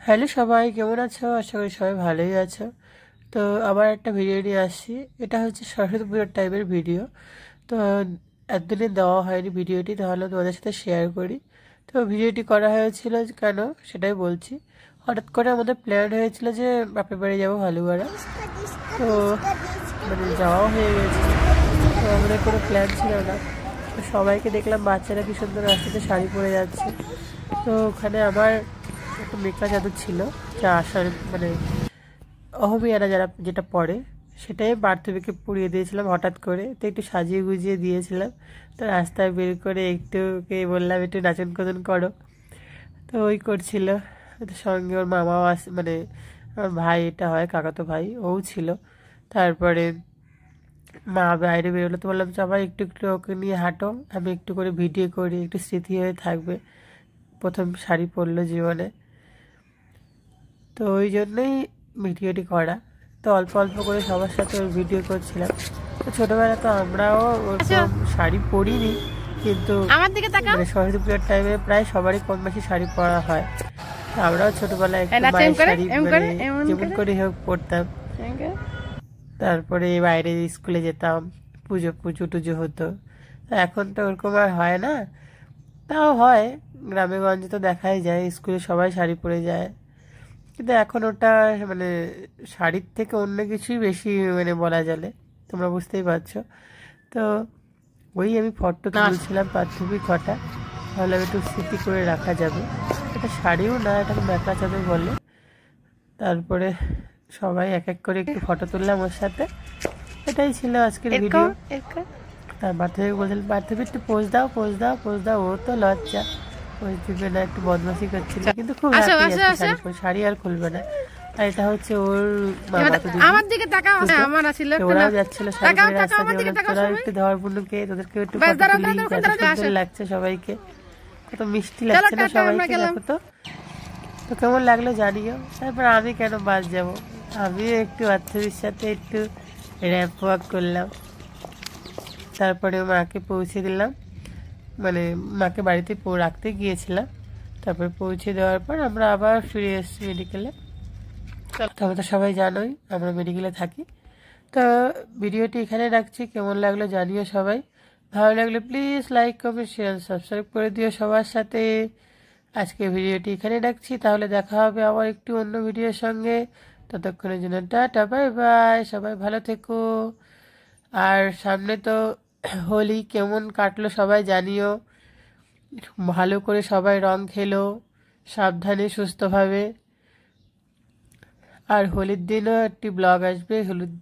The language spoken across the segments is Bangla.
হ্যালো সবাই, কেমন আছো? আশা করি সবাই ভালোই আছো। তো আবার একটা ভিডিও নিয়ে আসছি। এটা হচ্ছে সরস্বতী পুজোর টাইপের ভিডিও। তো এতদিনে দেওয়া হয়নি ভিডিওটি, তাহলে তোমাদের সাথে শেয়ার করি। তো ভিডিওটি করা হয়েছিল কেন সেটাই বলছি। হঠাৎ করে আমাদের প্ল্যান হয়েছিল যে বাপের বাড়ি যাবো ভালুয়ারা। তো যাওয়াও হয়ে গেছে। তো আমাদের কোনো প্ল্যান ছিল না। তো সবাইকে দেখলাম বাচ্চারা কি সুন্দর রাস্তাতে শাড়ি পরে যাচ্ছে। তো ওখানে আমার একটা মেকআপ জাদু ছিল, যা আসার অহমিয়ারা যারা যেটা পড়ে সেটাই বার্থডেকে পুড়িয়ে দিয়েছিলাম হঠাৎ করে। তো একটু সাজিয়ে গুজিয়ে দিয়েছিলাম। তো রাস্তায় বের করে একটুকে বললাম একটু নাচন কদন করো। তো ওই করছিল। তো সঙ্গে ওর মামাও আমার ভাই, এটা হয় কাকাতো ভাই, ও ছিল। তারপরে মা বাইরে বেরোলো, তো বললাম সবাই একটু একটু ওকে নিয়ে হাঁটো, আমি একটু করে ভিডিও করি, একটু স্মৃতি হয়ে থাকবে, প্রথম শাড়ি পরলো জীবনে। তো ওই জন্যই ভিডিওটি করা। তো অল্প অল্প করে সবার সাথে ওর ভিডিও করছিলাম। তো ছোটোবেলা তো আমরাও ওরকম শাড়ি পরিনি, কিন্তু সরস্বতী পুজোর টাইমে প্রায় সবারই কম বেশি শাড়ি পরা হয়। তো আমরাও ছোটোবেলায় একটু মায়ের শাড়ি যেমন করে হোক পরতাম। তারপরে বাইরে স্কুলে যেতাম, পুজো পুজো টুজো হতো। এখন তো ওরকম আর হয় না। তাও হয়, গ্রামে গঞ্জে তো দেখাই যায় স্কুলে সবাই শাড়ি পরে যায়। কিন্তু এখন ওটা মানে শাড়ির থেকে অন্য কিছুই বেশি বলা চলে, তোমরা বুঝতেই পারছো। তো ওই আমি ফটো তুলছিলাম পার্থিবী কটা, তাহলে একটু স্মৃতি করে রাখা যাবে। এটা শাড়িও না, এটাকে মেখলা চাদর বলে। তারপরে সবাই এক এক করে একটু ফটো তুললাম ওর সাথে। এটাই ছিল আজকের ভিডিও। তার পার্থিবী বলছিলাম, পার্থিবী একটু পোজ দাও পোজ দাও পোজ দাও। ও তো লজ্জা, পোজ দিবে না, একটু বদমাশি করছিল, কিন্তু খুব হ্যাপি আছে শাড়ি পরে, শাড়ি আর খুলবে না। আর এটা হচ্ছে ওর ওরাও যাচ্ছিল শাড়ি পরে রাস্তা দিয়ে, তোরা একটু দেওয়ার বুনুকে, তোদেরকে একটু ফটো তুলি, কত সুন্দর লাগছে সবাইকে, কত মিষ্টি লাগছে না সবাইকে, দেখো তো। তো কেমন লাগলো জানিও। তারপর আমি কেন বাস যাবো, আমিও একটু বাচ্চাদের সাথে একটু র্যাম্প ওয়াক করলাম। তারপরে মাকে পৌঁছে দিলাম, মাকে বাড়িতে রাখতে গিয়েছিলাম। তারপরে পৌঁছে দেওয়ার পর আমরা আবার ফিরে এসেছি মেডিকেলে। তবে তো সবাই জানোই আমরা মেডিকেলে থাকি। তো ভিডিওটি এখানে রাখছি, কেমন লাগলো জানিও সবাই। ভালো লাগলে please like comment share subscribe করে দিও সবার সাথে। আজকে ভিডিওটি এখানে রাখছি, তাহলে দেখা হবে আবার একটু অন্য ভিডিওর সঙ্গে। ততক্ষণের জন্য টাটা, বাই বাই, সবাই ভালো থেকো। আর সামনে তো হোলি, কেমন কাটলো সবাই জানিও। ভালো করে সবাই রং খেলো, সাবধানে সুস্থভাবে। আর হোলির দিনও একটি ব্লগ আসবে, হলুদ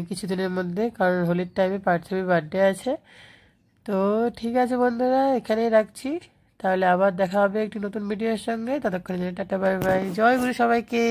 কিছুদিনের মধ্যে, কারণ হোলির টাইমে পার্থিবীর বার্থডে আছে। তো ঠিক আছে বন্ধুরা, এখানেই রাখছি, তাহলে আবার দেখা হবে একটি নতুন ভিডিওর সঙ্গে। ততক্ষণের জন্য টাটা, বাই বাই, জয় গুরু সবাইকে।